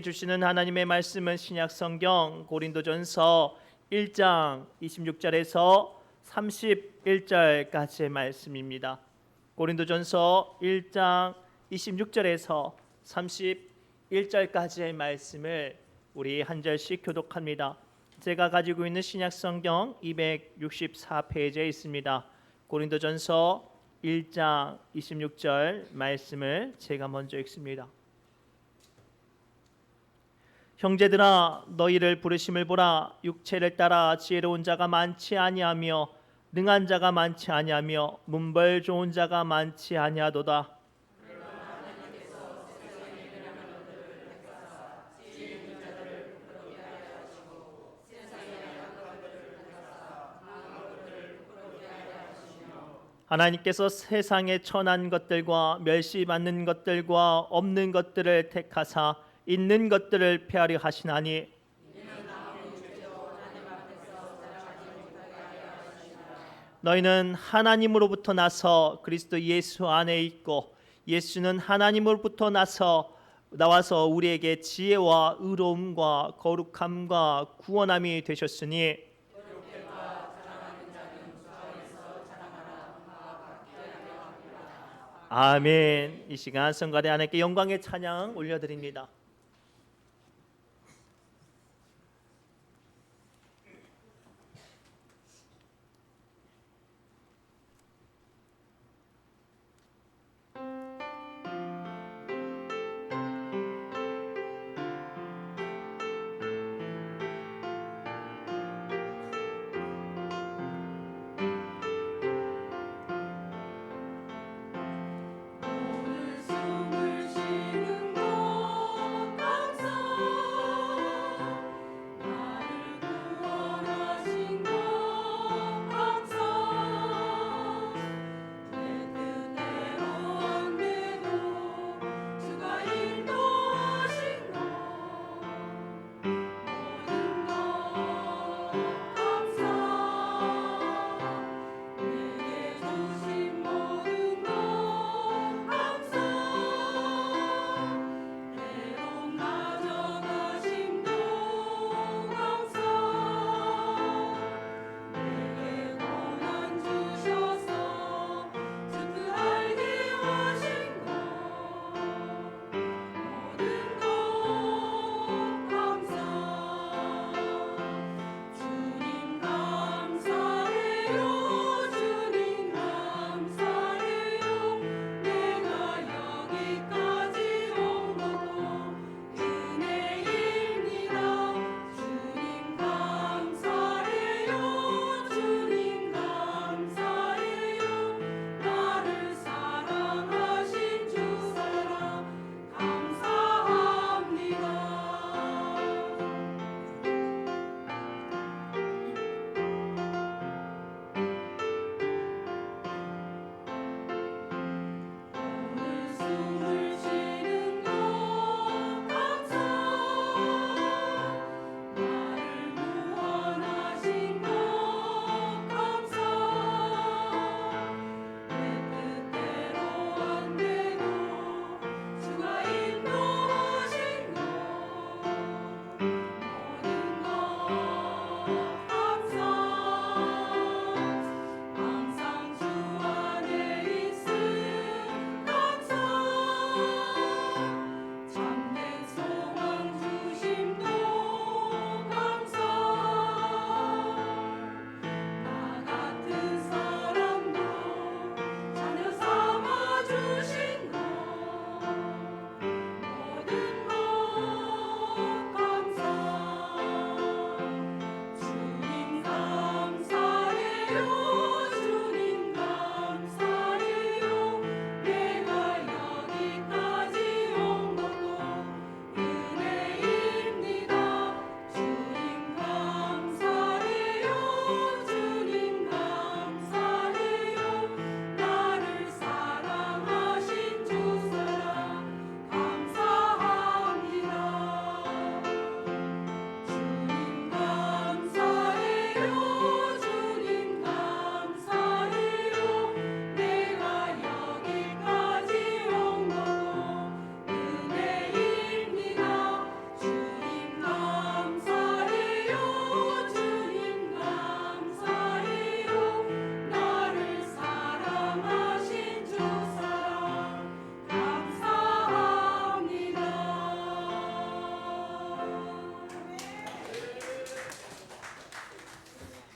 주시는 하나님의 말씀은 신약성경 고린도전서 1장 26절에서 31절까지의 말씀입니다. 고린도전서 1장 26절에서 31절까지의 말씀을 우리 한 절씩 교독합니다. 제가 가지고 있는 신약성경 264페이지에 있습니다. 고린도전서 1장 26절 말씀을 제가 먼저 읽습니다. 형제들아, 너희를 부르심을 보라. 육체를 따라 지혜로운 자가 많지 아니하며 능한 자가 많지 아니하며 문벌 좋은 자가 많지 아니하도다. 하나님께서 세상에 천한 것들과 멸시받는 것들과 없는 것들을 택하사 있는 것들을 폐하려 하시나니 너희는 하나님으로부터 나서 그리스도 예수 안에 있고 예수는 하나님으로부터 나와서 우리에게 지혜와 의로움과 거룩함과 구원함이 되셨으니 아멘. 이 시간 성가대 하나님께 영광의 찬양 올려드립니다.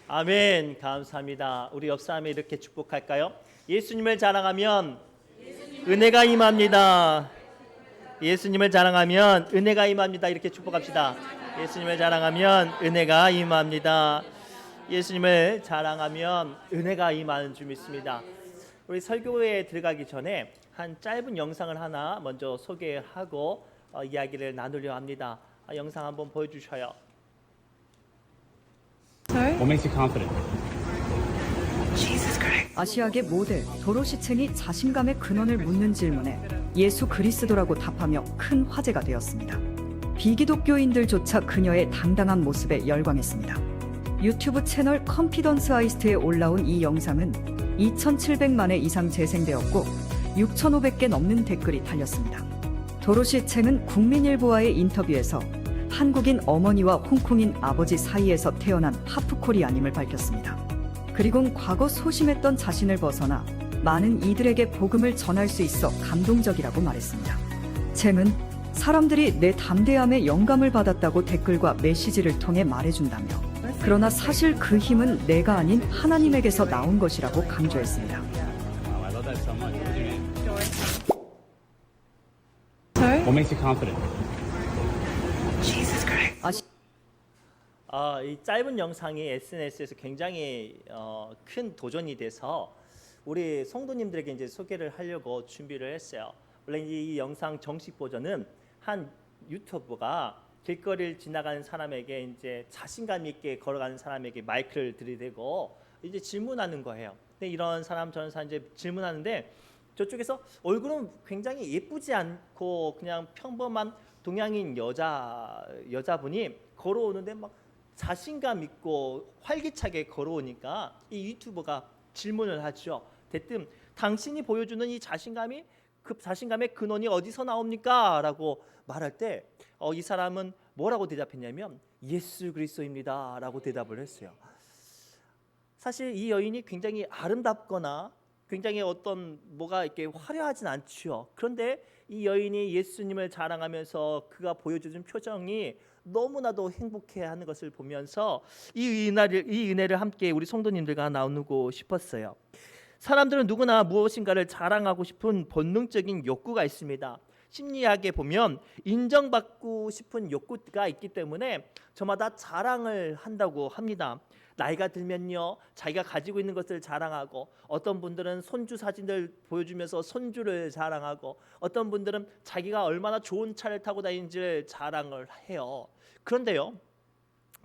아멘. 감사합니다. 우리 옆 사람에 이렇게 축복할까요? 예수님을 자랑하면 은혜가 임합니다. 예수님을 자랑하면 은혜가 임합니다. 이렇게 축복합시다. 예수님을 자랑하면 은혜가 임합니다. 예수님을 자랑하면 은혜가 임하는 줄 믿습니다. 우리 설교에 들어가기 전에 한 짧은 영상을 하나 먼저 소개하고 이야기를 나누려 합니다. 영상 한번 보여주셔요. What makes you confident? 아시아계 모델 도로시 챙이 자신감의 근원을 묻는 질문에 예수 그리스도라고 답하며 큰 화제가 되었습니다. 비기독교인들조차 그녀의 당당한 모습에 열광했습니다. 유튜브 채널 컨피던스 하이스트에 올라온 이 영상은 2,700만회 이상 재생되었고 6,500개 넘는 댓글이 달렸습니다. 도로시 챙은 국민일보와의 인터뷰에서 한국인 어머니와 홍콩인 아버지 사이에서 태어난 하프코리아님을 밝혔습니다. 그리곤 과거 소심했던 자신을 벗어나 많은 이들에게 복음을 전할 수 있어 감동적이라고 말했습니다. 챙은 사람들이 내 담대함에 영감을 받았다고 댓글과 메시지를 통해 말해준다며, 그러나 사실 그 힘은 내가 아닌 하나님에게서 나온 것이라고 강조했습니다. Wow, I love that so much. What's your name? What makes you confident? 이 짧은 영상이 SNS에서 굉장히 큰 도전이 돼서 우리 성도님들에게 이제 소개를 하려고 준비를 했어요. 원래 이 영상 정식 버전은 한 유튜버가 길거리를 지나가는 사람에게 이제 자신감 있게 걸어가는 사람에게 마이크를 들이대고 이제 질문하는 거예요. 근데 이런 사람 저런 사람 이제 질문하는데 저쪽에서 얼굴은 굉장히 예쁘지 않고 그냥 평범한 동양인 여자분이 걸어오는데 막 자신감 있고 활기차게 걸어오니까 이 유튜버가 질문을 하죠. 대뜸 당신이 보여주는 이 자신감이 그 자신감의 근원이 어디서 나옵니까? 라고 말할 때 이 사람은 뭐라고 대답했냐면 예수 그리스도입니다 라고 대답을 했어요. 사실 이 여인이 굉장히 아름답거나 굉장히 어떤 뭐가 이렇게 화려하진 않죠. 그런데 이 여인이 예수님을 자랑하면서 그가 보여주는 표정이 너무나도 행복해하는 것을 보면서 이 은혜를 함께 우리 성도님들과 나누고 싶었어요. 사람들은 누구나 무엇인가를 자랑하고 싶은 본능적인 욕구가 있습니다. 심리학에 보면 인정받고 싶은 욕구가 있기 때문에 저마다 자랑을 한다고 합니다. 나이가 들면요, 자기가 가지고 있는 것을 자랑하고, 어떤 분들은 손주 사진을 보여주면서 손주를 자랑하고, 어떤 분들은 자기가 얼마나 좋은 차를 타고 다니는지를 자랑을 해요. 그런데요,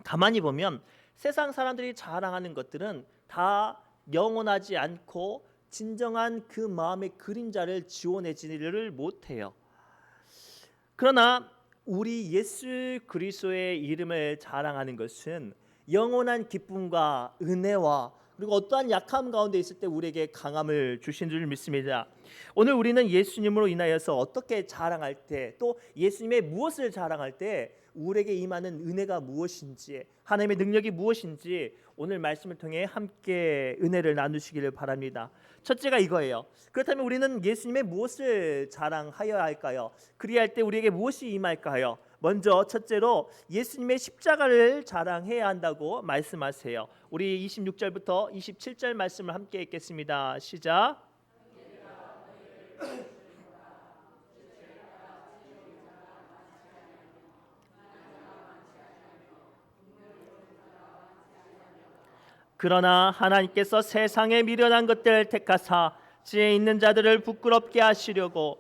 가만히 보면 세상 사람들이 자랑하는 것들은 다 영원하지 않고 진정한 그 마음의 그림자를 지워내지를 못해요. 그러나 우리 예수 그리스도의 이름을 자랑하는 것은 영원한 기쁨과 은혜와 그리고 어떠한 약함 가운데 있을 때 우리에게 강함을 주신 줄 믿습니다. 오늘 우리는 예수님으로 인하여서 어떻게 자랑할 때, 또 예수님의 무엇을 자랑할 때 우리에게 임하는 은혜가 무엇인지, 하나님의 능력이 무엇인지 오늘 말씀을 통해 함께 은혜를 나누시기를 바랍니다. 첫째가 이거예요. 그렇다면 우리는 예수님의 무엇을 자랑하여야 할까요? 그리할 때 우리에게 무엇이 임할까요? 먼저 첫째로 예수님의 십자가를 자랑해야 한다고 말씀하세요. 우리 26절부터 27절 말씀을 함께 읽겠습니다. 시작. 그러나 하나님께서 세상에 미련한 것들을 택하사 지혜 있는 자들을 부끄럽게 하시려고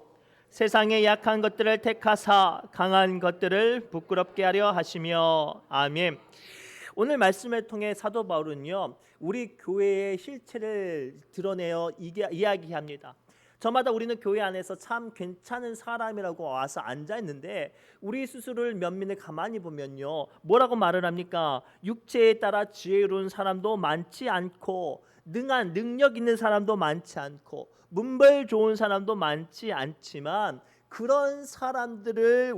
세상의 약한 것들을 택하사 강한 것들을 부끄럽게 하려 하시며. 아멘. 오늘 말씀을 통해 사도 바울은요, 우리 교회의 실체를 드러내어 이야기합니다. 저마다 우리는 교회 안에서 참 괜찮은 사람이라고 와서 앉아 있는데 우리 스스로를 면면을 가만히 보면요, 뭐라고 말을 합니까? 육체에 따라 지혜로운 사람도 많지 않고, 능한 능력 있는 사람도 많지 않고, 문벌 좋은 사람도 많지 않지만, 그런 사람들을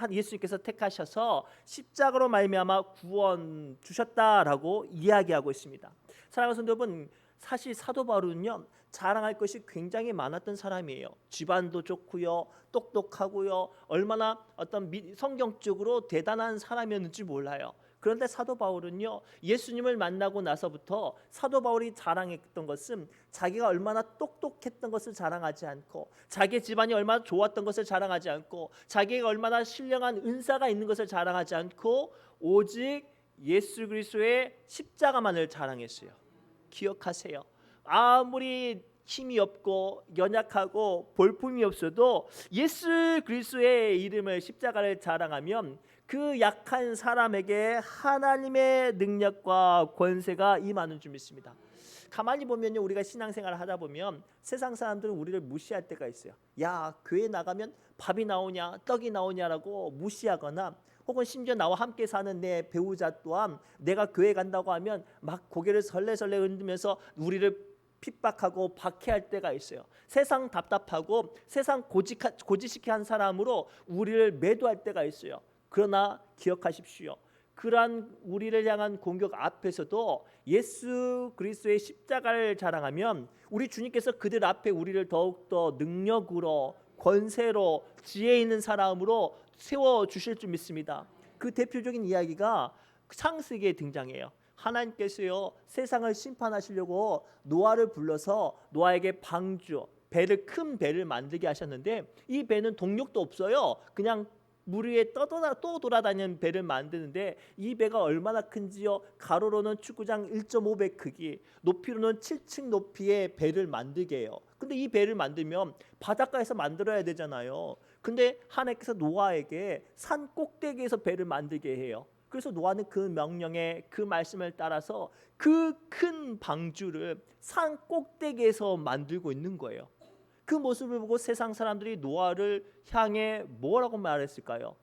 예수님께서 택하셔서 십자가로 말미암아 구원 주셨다라고 이야기하고 있습니다. 사랑하는 성도 여러분, 사실 사도 바울은요, 자랑할 것이 굉장히 많았던 사람이에요. 집안도 좋고요, 똑똑하고요, 얼마나 어떤 성경적으로 대단한 사람이었는지 몰라요. 그런데 사도 바울은요, 예수님을 만나고 나서부터 사도 바울이 자랑했던 것은 자기가 얼마나 똑똑했던 것을 자랑하지 않고, 자기 집안이 얼마나 좋았던 것을 자랑하지 않고, 자기가 얼마나 신령한 은사가 있는 것을 자랑하지 않고, 오직 예수 그리스도의 십자가만을 자랑했어요. 기억하세요. 아무리 힘이 없고 연약하고 볼품이 없어도 예수 그리스도의 이름을, 십자가를 자랑하면 그 약한 사람에게 하나님의 능력과 권세가 임하는 줄 믿습니다. 가만히 보면요, 우리가 신앙생활을 하다 보면 세상 사람들은 우리를 무시할 때가 있어요. 야, 교회 나가면 밥이 나오냐, 떡이 나오냐라고 무시하거나, 혹은 심지어 나와 함께 사는 내 배우자 또한 내가 교회 간다고 하면 막 고개를 설레설레 흔들면서 우리를 핍박하고 박해할 때가 있어요. 세상 답답하고 세상 고지식히 한 사람으로 우리를 매도할 때가 있어요. 그러나 기억하십시오. 그러한 우리를 향한 공격 앞에서도 예수 그리스도의 십자가를 자랑하면 우리 주님께서 그들 앞에 우리를 더욱더 능력으로, 권세로, 지혜 있는 사람으로 세워주실 줄 믿습니다. 그 대표적인 이야기가 창세기에 등장해요. 하나님께서요, 세상을 심판하시려고 노아를 불러서 노아에게 방주, 큰 배를 만들게 하셨는데, 이 배는 동력도 없어요. 그냥 물 위에 떠돌아다니는 배를 만드는데, 이 배가 얼마나 큰지요, 가로로는 축구장 1.5배 크기, 높이로는 7층 높이의 배를 만들게 해요. 근데 이 배를 만들면 바닷가에서 만들어야 되잖아요. 근데 하나님께서 노아에게 산 꼭대기에서 배를 만들게 해요. 그래서 노아는 그 명령에, 그 말씀을 따라서 그 큰 방주를 산 꼭대기에서 만들고 있는 거예요. 그 모습을 보고 세상 사람들이 노아를 향해 뭐라고 말했을까요?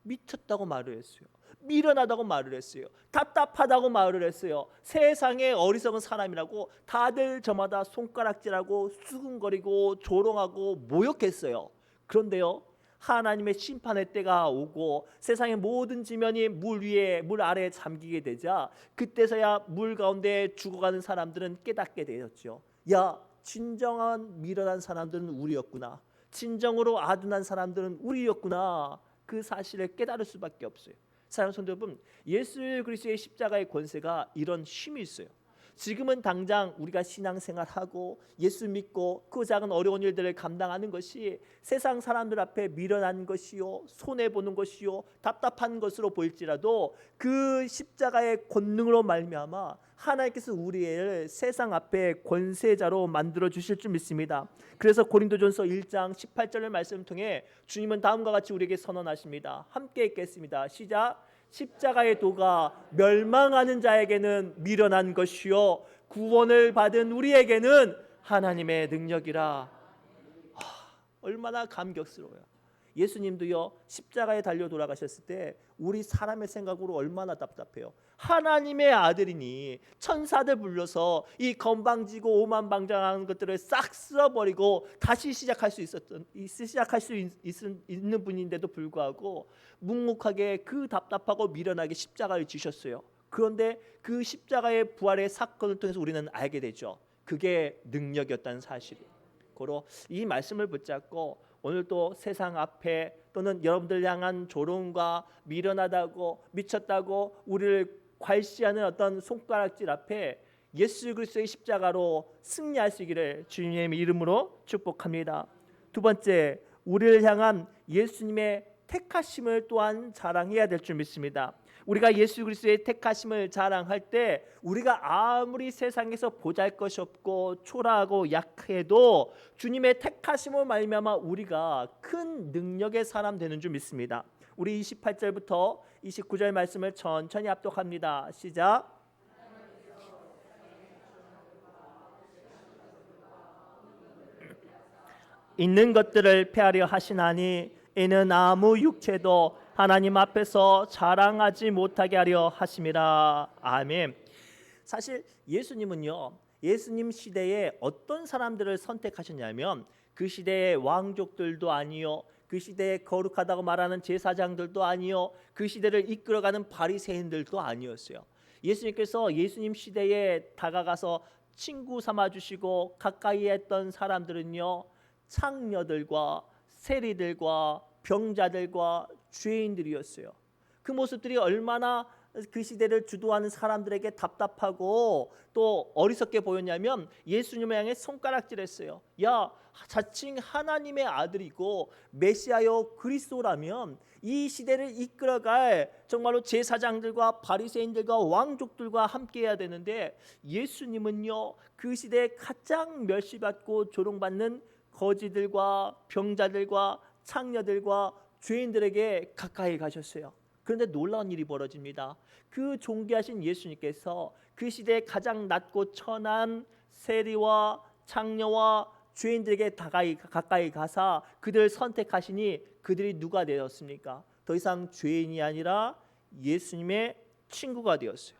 미쳤다고 말을 했어요. 미련하다고 말을 했어요. 답답하다고 말을 했어요. 세상에 어리석은 사람이라고 다들 저마다 손가락질하고 수근거리고 조롱하고 모욕했어요. 그런데요, 하나님의 심판의 때가 오고 세상의 모든 지면이 물 위에, 물 아래에 잠기게 되자, 그때서야 물 가운데 죽어가는 사람들은 깨닫게 되었죠. 야, 진정한 미련한 사람들은 우리였구나. 진정으로 아둔한 사람들은 우리였구나. 그 사실을 깨달을 수밖에 없어요. 사랑하는 성도 여러분, 예수 그리스도의 십자가의 권세가 이런 힘이 있어요. 지금은 당장 우리가 신앙생활하고 예수 믿고 그 작은 어려운 일들을 감당하는 것이 세상 사람들 앞에 미련한 것이요, 손해보는 것이요, 답답한 것으로 보일지라도 그 십자가의 권능으로 말미암아 하나님께서 우리를 세상 앞에 권세자로 만들어 주실 줄 믿습니다. 그래서 고린도전서 1장 18절의 말씀을 통해 주님은 다음과 같이 우리에게 선언하십니다. 함께 읽겠습니다. 시작. 십자가의 도가 멸망하는 자에게는 미련한 것이요, 구원을 받은 우리에게는 하나님의 능력이라. 얼마나 감격스러워요. 예수님도요, 십자가에 달려 돌아가셨을 때 우리 사람의 생각으로 얼마나 답답해요. 하나님의 아들이니 천사들 불러서 이 건방지고 오만방장하는 것들을 싹 쓸어버리고 다시 시작할 수 있는 분인데도 불구하고 묵묵하게 그 답답하고 미련하게 십자가를 지셨어요. 그런데 그 십자가의 부활의 사건을 통해서 우리는 알게 되죠. 그게 능력이었다는 사실이. 고로 이 말씀을 붙잡고 오늘 또 세상 앞에 또는 여러분들 향한 조롱과 미련하다고, 미쳤다고 우리를 괄시하는 어떤 손가락질 앞에 예수 그리스도의 십자가로 승리할 수 있기를 주님의 이름으로 축복합니다. 두 번째, 우리를 향한 예수님의 택하심을 또한 자랑해야 될 줄 믿습니다. 우리가 예수 그리스도의 택하심을 자랑할 때 우리가 아무리 세상에서 보잘것이 없고 초라하고 약해도 주님의 택하심을 말미암아 우리가 큰 능력의 사람 되는 줄 믿습니다. 우리 28절부터 29절 말씀을 천천히 합독합니다. 시작. 있는 것들을 패하려 하시나니 이는 아무 육체도 하나님 앞에서 자랑하지 못하게 하려 하심이라. 아멘. 사실 예수님은요, 예수님 시대에 어떤 사람들을 선택하셨냐면 그 시대의 왕족들도 아니요, 그 시대에 거룩하다고 말하는 제사장들도 아니요, 그 시대를 이끌어가는 바리새인들도 아니었어요. 예수님께서 예수님 시대에 다가가서 친구 삼아주시고 가까이 했던 사람들은요, 창녀들과 세리들과 병자들과 죄인들이었어요. 그 모습들이 얼마나 그 시대를 주도하는 사람들에게 답답하고 또 어리석게 보였냐면 예수님을 향해 손가락질했어요. 야, 자칭 하나님의 아들이고 메시아요 그리스도라면 이 시대를 이끌어갈 정말로 제사장들과 바리새인들과 왕족들과 함께해야 되는데 예수님은요 그 시대에 가장 멸시받고 조롱받는 거지들과 병자들과 창녀들과 죄인들에게 가까이 가셨어요. 그런데 놀라운 일이 벌어집니다. 그 존귀하신 예수님께서 그 시대에 가장 낮고 천한 세리와 창녀와 죄인들에게 가까이 가사 그들을 선택하시니 그들이 누가 되었습니까? 더 이상 죄인이 아니라 예수님의 친구가 되었어요.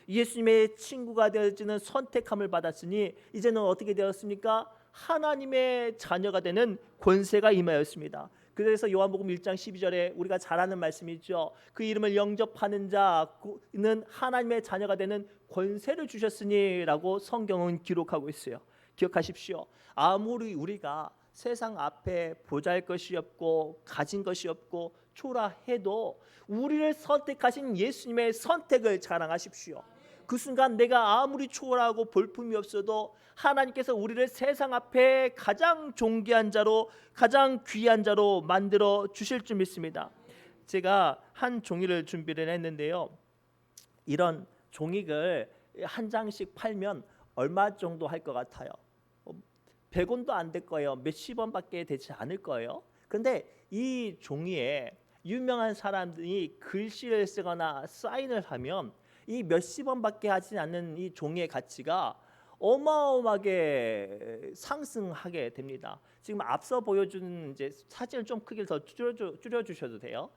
예수님의 친구가 되어지는 선택함을 받았으니 이제는 어떻게 되었습니까? 하나님의 자녀가 되는 권세가 임하였습니다. 그래서 요한복음 1장 12절에 우리가 잘 아는 말씀이 있죠. 그 이름을 영접하는 자는 하나님의 자녀가 되는 권세를 주셨으니라고 성경은 기록하고 있어요. 기억하십시오. 아무리 우리가 세상 앞에 보잘것이 없고 가진 것이 없고 초라해도 우리를 선택하신 예수님의 선택을 자랑하십시오. 그 순간 내가 아무리 초라하고 볼품이 없어도 하나님께서 우리를 세상 앞에 가장 존귀한 자로 가장 귀한 자로 만들어 주실 줄 믿습니다. 제가 한 종이를 준비를 했는데요. 이런 종이를 한 장씩 팔면 얼마 정도 할 것 같아요? 100원도 안 될 거예요. 몇십 원밖에 되지 않을 거예요. 그런데 이 종이에 유명한 사람들이 글씨를 쓰거나 사인을 하면 이 몇십 원밖에 하지 않는 이 종이의 가치가 어마어마하게 상승하게 됩니다. 지금 앞서 보여준 이제 사진을 좀 크기를 더 줄여 주셔도 돼요.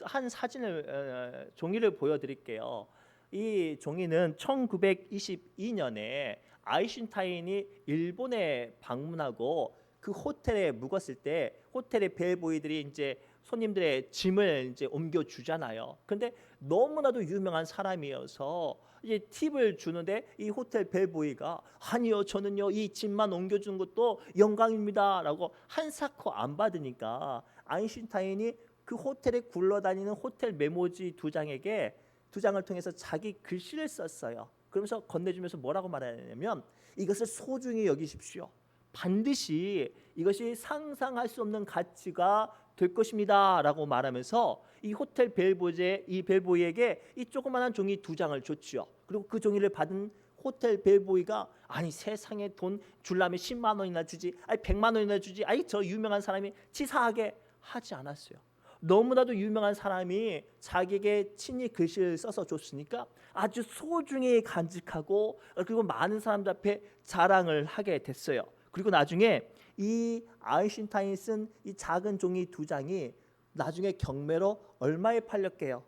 한 사진을 종이를 보여드릴게요. 이 종이는 1922년에 아인슈타인이 일본에 방문하고 그 호텔에 묵었을 때 호텔의 벨보이들이 이제 손님들의 짐을 이제 옮겨 주잖아요. 근데 너무나도 유명한 사람이어서 이제 팁을 주는데 이 호텔 벨보이가 아니요 저는요 이 짐만 옮겨주는 것도 영광입니다라고 한사코 안 받으니까 아인슈타인이 그 호텔에 굴러다니는 호텔 메모지 두 장을 통해서 자기 글씨를 썼어요. 그러면서 건네주면서 뭐라고 말하냐면 이것을 소중히 여기십시오. 반드시 이것이 상상할 수 없는 가치가 될 것입니다라고 말하면서 이 호텔 벨보이에게 이 조그마한 종이 두 장을 줬죠. 그리고 그 종이를 받은 호텔 벨보이가 아니 세상에 돈 줄라면 10만 원이나 주지, 아니 100만 원이나 주지, 아니 저 유명한 사람이 치사하게 하지 않았어요. 너무나도 유명한 사람이 자기에게 친히 글씨를 써서 줬으니까 아주 소중히 간직하고 그리고 많은 사람들 앞에 자랑을 하게 됐어요. 그리고 나중에 이 아인슈타인이 쓴 이 작은 종이 두 장이 나중에 경매로 얼마에 팔렸게요?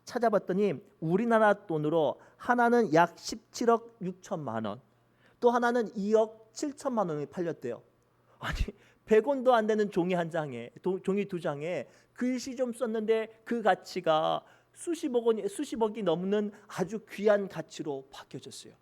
찾아봤더니 우리나라 돈으로 하나는 약 17억 6천만 원, 또 하나는 2억 7천만 원이 팔렸대요. 아니 100원도 안 되는 종이 한 장에 종이 두 장에 글씨 좀 썼는데 그 가치가 수십억이 넘는 아주 귀한 가치로 바뀌어졌어요.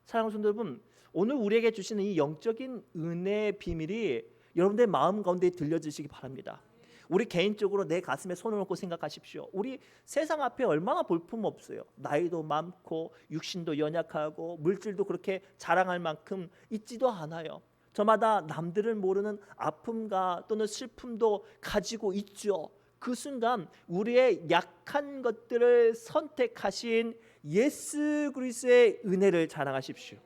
사랑하는 성도 여러분, 오늘 우리에게 주시는 이 영적인 은혜의 비밀이 여러분들의 마음 가운데 들려주시기 바랍니다. 우리 개인적으로 내 가슴에 손을 얹고 생각하십시오. 우리 세상 앞에 얼마나 볼품 없어요. 나이도 많고 육신도 연약하고 물질도 그렇게 자랑할 만큼 있지도 않아요. 저마다 남들을 모르는 아픔과 또는 슬픔도 가지고 있죠. 그 순간 우리의 약한 것들을 선택하신 예수 그리스도의 은혜를 자랑하십시오.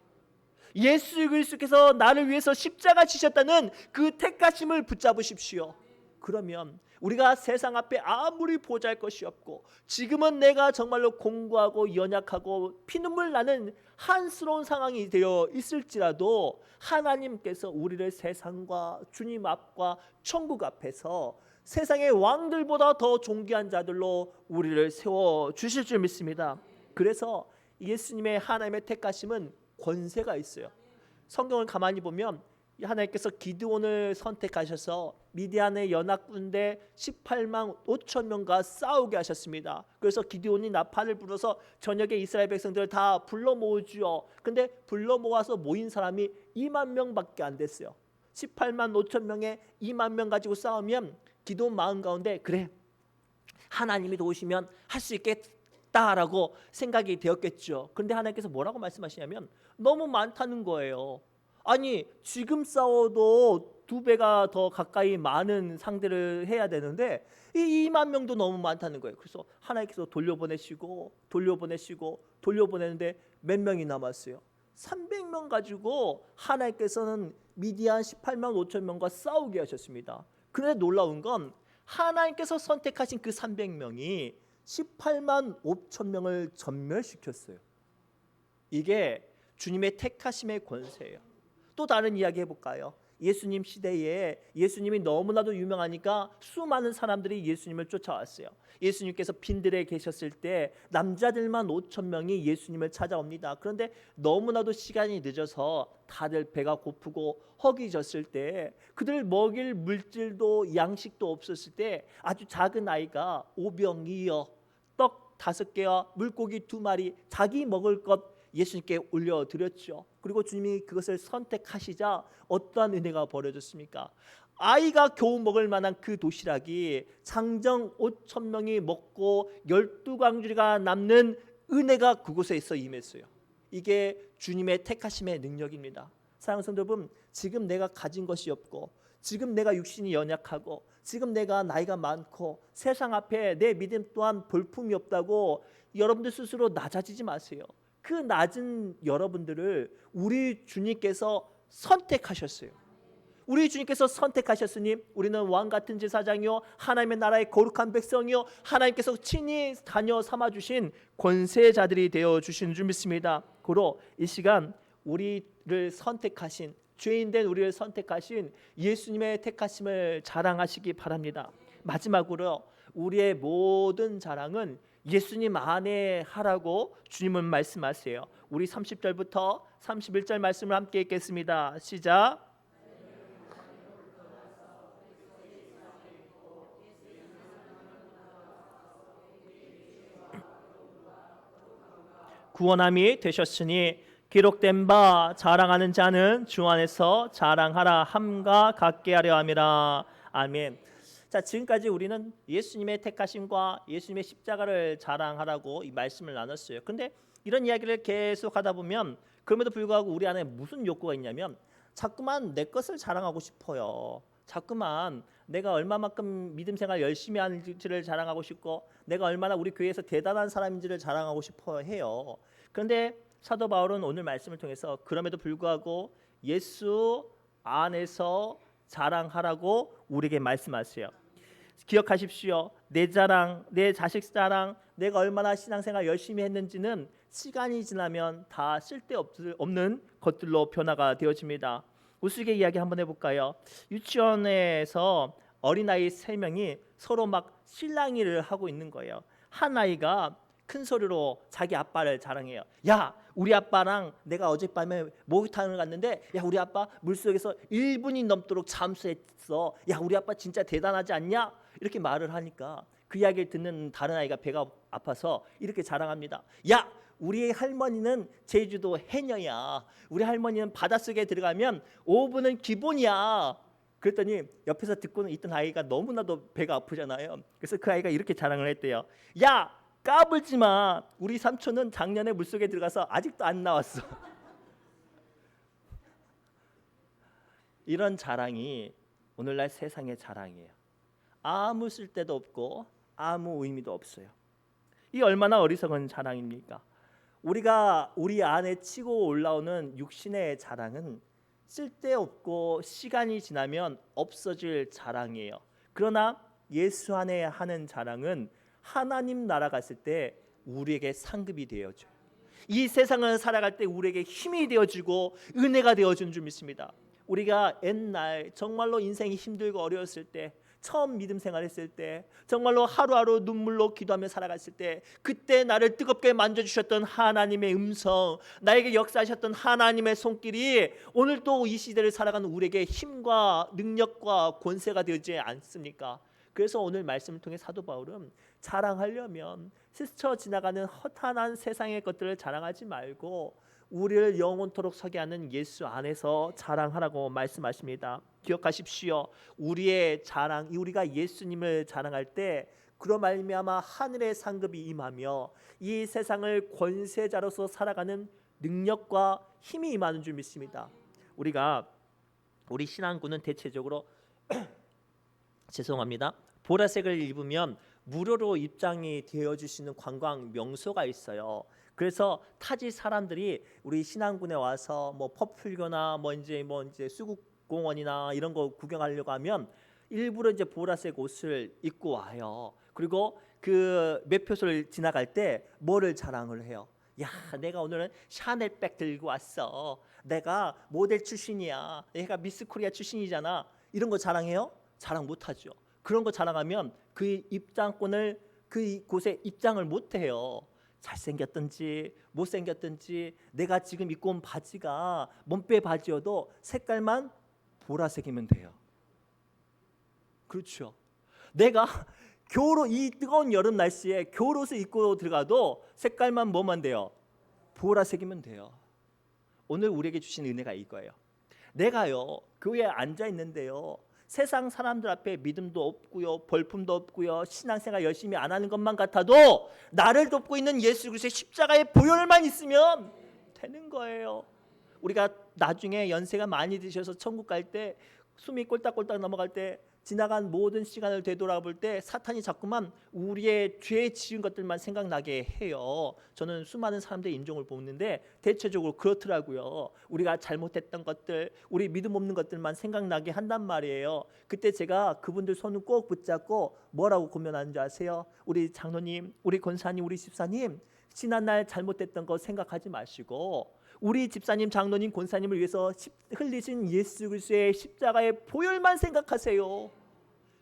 예수 그리스도께서 나를 위해서 십자가 지셨다는 그 택하심을 붙잡으십시오. 그러면 우리가 세상 앞에 아무리 보잘것이 없고 지금은 내가 정말로 공고하고 연약하고 피눈물 나는 한스러운 상황이 되어 있을지라도 하나님께서 우리를 세상과 주님 앞과 천국 앞에서 세상의 왕들보다 더 존귀한 자들로 우리를 세워 주실 줄 믿습니다. 그래서 예수님의 하나님의 택하심은 권세가 있어요. 성경을 가만히 보면 하나님께서 기드온을 선택하셔서 미디안의 연합군대 18만 5천 명과 싸우게 하셨습니다. 그래서 기드온이 나팔을 불어서 저녁에 이스라엘 백성들을 다 불러 모으죠. 근데 불러 모아서 모인 사람이 2만 명밖에 안 됐어요. 18만 5천 명에 2만 명 가지고 싸우면 기드온 마음 가운데 그래 하나님이 도우시면 할 수 있겠다라고 생각이 되었겠죠. 그런데 하나님께서 뭐라고 말씀하시냐면 너무 많다는 거예요. 아니 지금 싸워도 2배가 더 가까이 많은 상대를 해야 되는데 이 2만 명도 너무 많다는 거예요. 그래서 하나님께서 돌려보내는데 몇 명이 남았어요? 300명 가지고 하나님께서는 미디안 18만 5천 명과 싸우게 하셨습니다. 그런데 놀라운 건 하나님께서 선택하신 그 300명이 18만 5천 명을 전멸시켰어요. 이게 주님의 택하심의 권세예요. 또 다른 이야기 해볼까요? 예수님 시대에 예수님이 너무나도 유명하니까 수많은 사람들이 예수님을 쫓아왔어요. 예수님께서 빈들에 계셨을 때 남자들만 5천 명이 예수님을 찾아옵니다. 그런데 너무나도 시간이 늦어서 다들 배가 고프고 허기졌을 때 그들 먹일 물질도 양식도 없었을 때 아주 작은 아이가 오병이어 떡 5개와 물고기 2마리 자기 먹을 것 예수님께 올려드렸죠. 그리고 주님이 그것을 선택하시자 어떠한 은혜가 벌어졌습니까? 아이가 겨우 먹을 만한 그 도시락이 장정 5천 명이 먹고 12광주리가 남는 은혜가 그곳에 있어 임했어요. 이게 주님의 택하심의 능력입니다. 사랑하는 성도 여러분, 지금 내가 가진 것이 없고 지금 내가 육신이 연약하고 지금 내가 나이가 많고 세상 앞에 내 믿음 또한 볼품이 없다고 여러분들 스스로 낮아지지 마세요. 그 낮은 여러분들을 우리 주님께서 선택하셨어요. 우리 주님께서 선택하셨으니 우리는 왕같은 제사장이요 하나님의 나라의 거룩한 백성이요 하나님께서 친히 다녀 삼아주신 권세자들이 되어주신 줄 믿습니다. 고로 이 시간 우리를 선택하신 죄인된 우리를 선택하신 예수님의 택하심을 자랑하시기 바랍니다. 마지막으로 우리의 모든 자랑은 예수님 안에 하라고 주님은 말씀하세요. 우리 30절부터 31절 말씀을 함께 읽겠습니다. 시작. 구원함이 되셨으니 기록된 바 자랑하는 자는 주 안에서 자랑하라 함과 같게 하려 함이라. 아멘. 자, 지금까지 우리는 예수님의 택하심과 예수님의 십자가를 자랑하라고 이 말씀을 나눴어요. 근데 이런 이야기를 계속 하다 보면 그럼에도 불구하고 우리 안에 무슨 욕구가 있냐면 자꾸만 내 것을 자랑하고 싶어요. 자꾸만 내가 얼마만큼 믿음 생활 열심히 하는지를 자랑하고 싶고 내가 얼마나 우리 교회에서 대단한 사람인지를 자랑하고 싶어 해요. 그런데 사도 바울은 오늘 말씀을 통해서 그럼에도 불구하고 예수 안에서 자랑하라고 우리에게 말씀하세요. 기억하십시오. 내 자랑, 내 자식 자랑, 내가 얼마나 신앙생활 열심히 했는지는 시간이 지나면 다 쓸데없는 것들로 변화가 되어집니다. 우스갯 이야기 한번 해볼까요? 유치원에서 어린아이 3명이 서로 막 실랑이를 하고 있는 거예요. 한 아이가 큰 소리로 자기 아빠를 자랑해요. 야, 우리 아빠랑 내가 어젯밤에 목욕탕을 갔는데 야, 우리 아빠 물속에서 1분이 넘도록 잠수했어. 야, 우리 아빠 진짜 대단하지 않냐? 이렇게 말을 하니까 그 이야기를 듣는 다른 아이가 배가 아파서 이렇게 자랑합니다. 야, 우리 할머니는 제주도 해녀야. 우리 할머니는 바닷속에 들어가면 5분은 기본이야. 그랬더니 옆에서 듣고는 있던 아이가 너무나도 배가 아프잖아요. 그래서 그 아이가 이렇게 자랑을 했대요. 야, 까불지 마. 우리 삼촌은 작년에 물속에 들어가서 아직도 안 나왔어. 이런 자랑이 오늘날 세상의 자랑이에요. 아무 쓸데도 없고 아무 의미도 없어요. 이 얼마나 어리석은 자랑입니까? 우리가 우리 안에 치고 올라오는 육신의 자랑은 쓸데없고 시간이 지나면 없어질 자랑이에요. 그러나 예수 안에 하는 자랑은 하나님 나라 갔을 때 우리에게 상급이 되어줘요. 이 세상을 살아갈 때 우리에게 힘이 되어주고 은혜가 되어준 줄 믿습니다. 우리가 옛날 정말로 인생이 힘들고 어려웠을 때 처음 믿음 생활했을 때 정말로 하루하루 눈물로 기도하며 살아갔을 때 그때 나를 뜨겁게 만져주셨던 하나님의 음성, 나에게 역사하셨던 하나님의 손길이 오늘 또 이 시대를 살아가는 우리에게 힘과 능력과 권세가 되지 않습니까? 그래서 오늘 말씀을 통해 사도 바울은 자랑하려면 스쳐 지나가는 허탄한 세상의 것들을 자랑하지 말고 우리를 영원토록 서게 하는 예수 안에서 자랑하라고 말씀하십니다. 기억하십시오. 우리의 자랑, 우리가 예수님을 자랑할 때 그로 말미암아 하늘의 상급이 임하며 이 세상을 권세자로서 살아가는 능력과 힘이 임하는 줄 믿습니다. 우리 신앙군은 대체적으로 죄송합니다. 보라색을 입으면 무료로 입장이 되어 주시는 관광 명소가 있어요. 그래서 타지 사람들이 우리 신앙군에 와서 뭐 퍼플교나 뭐 이제 수국공원이나 이런 거 구경하려고 하면 일부러 이제 보라색 옷을 입고 와요. 그리고 그 매표소를 지나갈 때 뭐를 자랑을 해요? 야, 내가 오늘은 샤넬백 들고 왔어. 내가 모델 출신이야. 내가 미스 코리아 출신이잖아. 이런 거 자랑해요? 자랑 못하죠. 그런 거 자랑하면 그 입장권을 그 곳에 입장을 못해요. 잘생겼든지 못생겼든지 내가 지금 입고 온 바지가 몸빼 바지여도 색깔만 보라색이면 돼요. 그렇죠. 내가 이 뜨거운 여름 날씨에 겨울옷을 입고 들어가도 색깔만 뭐만 돼요? 보라색이면 돼요. 오늘 우리에게 주신 은혜가 이거예요. 내가요 교회에 앉아 있는데요, 세상 사람들 앞에 믿음도 없고요, 벌품도 없고요, 신앙생활 열심히 안 하는 것만 같아도 나를 돕고 있는 예수 그리스도의 십자가의 보혈만 있으면 되는 거예요. 우리가 나중에 연세가 많이 드셔서 천국 갈 때 숨이 꼴딱꼴딱 넘어갈 때 지나간 모든 시간을 되돌아볼 때 사탄이 자꾸만 우리의 죄 지은 것들만 생각나게 해요. 저는 수많은 사람들의 인종을 보는데 대체적으로 그렇더라고요. 우리가 잘못했던 것들, 우리 믿음 없는 것들만 생각나게 한단 말이에요. 그때 제가 그분들 손을 꼭 붙잡고 뭐라고 고면하는 줄 아세요? 우리 장로님, 우리 권사님, 우리 집사님, 지난날 잘못했던 거 생각하지 마시고 우리 집사님, 장로님, 권사님을 위해서 흘리신 예수 그리스도의 십자가의 보혈만 생각하세요.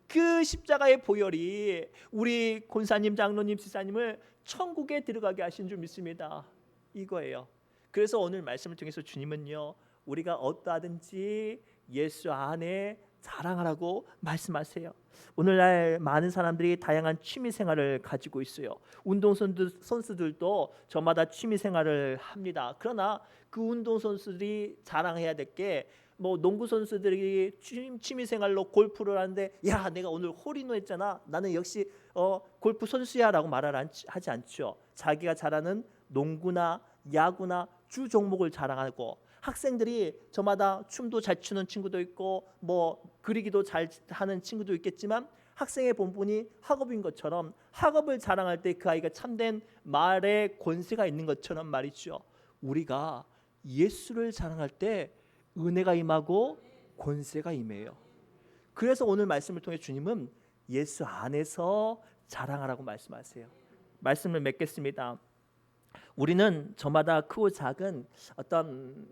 그 십자가의 보혈이 우리 권사님, 장로님, 집사님을 천국에 들어가게 하신 줄 믿습니다. 이거예요. 그래서 오늘 말씀을 통해서 주님은요, 우리가 어떠하든지 예수 안에 자랑하라고 말씀하세요. 오늘날 많은 사람들이 다양한 취미 생활을 가지고 있어요. 운동선수들도 저마다 취미 생활을 합니다. 그러나 그 운동선수들이 자랑해야 될 게 뭐 농구 선수들이 취미 생활로 골프를 하는데 야, 내가 오늘 홀인원 했잖아. 나는 역시 골프 선수야라고 말을 하지 않죠. 자기가 잘하는 농구나 야구나 주 종목을 자랑하고, 학생들이 저마다 춤도 잘 추는 친구도 있고 뭐 그리기도 잘 하는 친구도 있겠지만 학생의 본분이 학업인 것처럼 학업을 자랑할 때 그 아이가 참된 말의 권세가 있는 것처럼 말이죠. 우리가 예수를 자랑할 때 은혜가 임하고 권세가 임해요. 그래서 오늘 말씀을 통해 주님은 예수 안에서 자랑하라고 말씀하세요. 말씀을 맺겠습니다. 우리는 저마다 크고 작은 어떤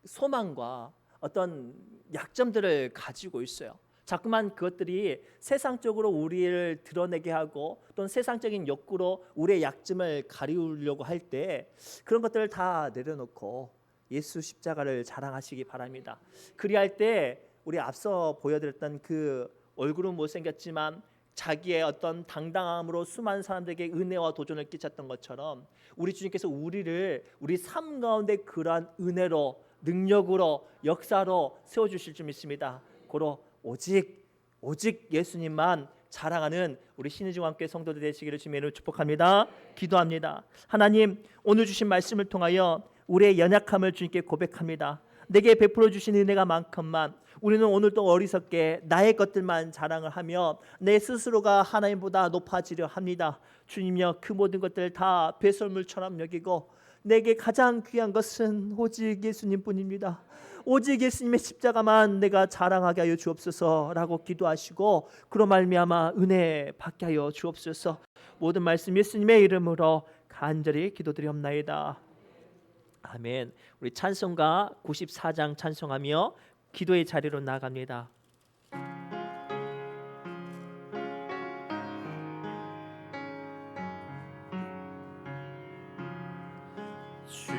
소망과 어떤 약점들을 가지고 있어요. 자꾸만 그것들이 세상적으로 우리를 드러내게 하고 또는 세상적인 욕구로 우리의 약점을 가리우려고 할 때 그런 것들을 다 내려놓고 예수 십자가를 자랑하시기 바랍니다. 그리할 때 우리 앞서 보여드렸던 그 얼굴은 못생겼지만 자기의 어떤 당당함으로 수많은 사람들에게 은혜와 도전을 끼쳤던 것처럼 우리 주님께서 우리 삶 가운데 그러한 은혜로 능력으로 역사로 세워주실 줄 믿습니다. 고로 오직 예수님만 자랑하는 우리 신의중앙교회 성도들 되시기를 주님으로 축복합니다. 기도합니다. 하나님, 오늘 주신 말씀을 통하여 우리의 연약함을 주님께 고백합니다. 내게 베풀어 주신 은혜가 많건만 우리는 오늘도 어리석게 나의 것들만 자랑을 하며 내 스스로가 하나님보다 높아지려 합니다. 주님여, 그 모든 것들을 다 배설물처럼 여기고 내게 가장 귀한 것은 오직 예수님뿐입니다. 오직 예수님의 십자가만 내가 자랑하게 하여 주옵소서라고 기도하시고 그로 말미암아 은혜 받게 하여 주옵소서. 모든 말씀 예수님의 이름으로 간절히 기도드리옵나이다. 아멘. 우리 찬송가 94장 찬송하며 기도의 자리로 나아갑니다. 주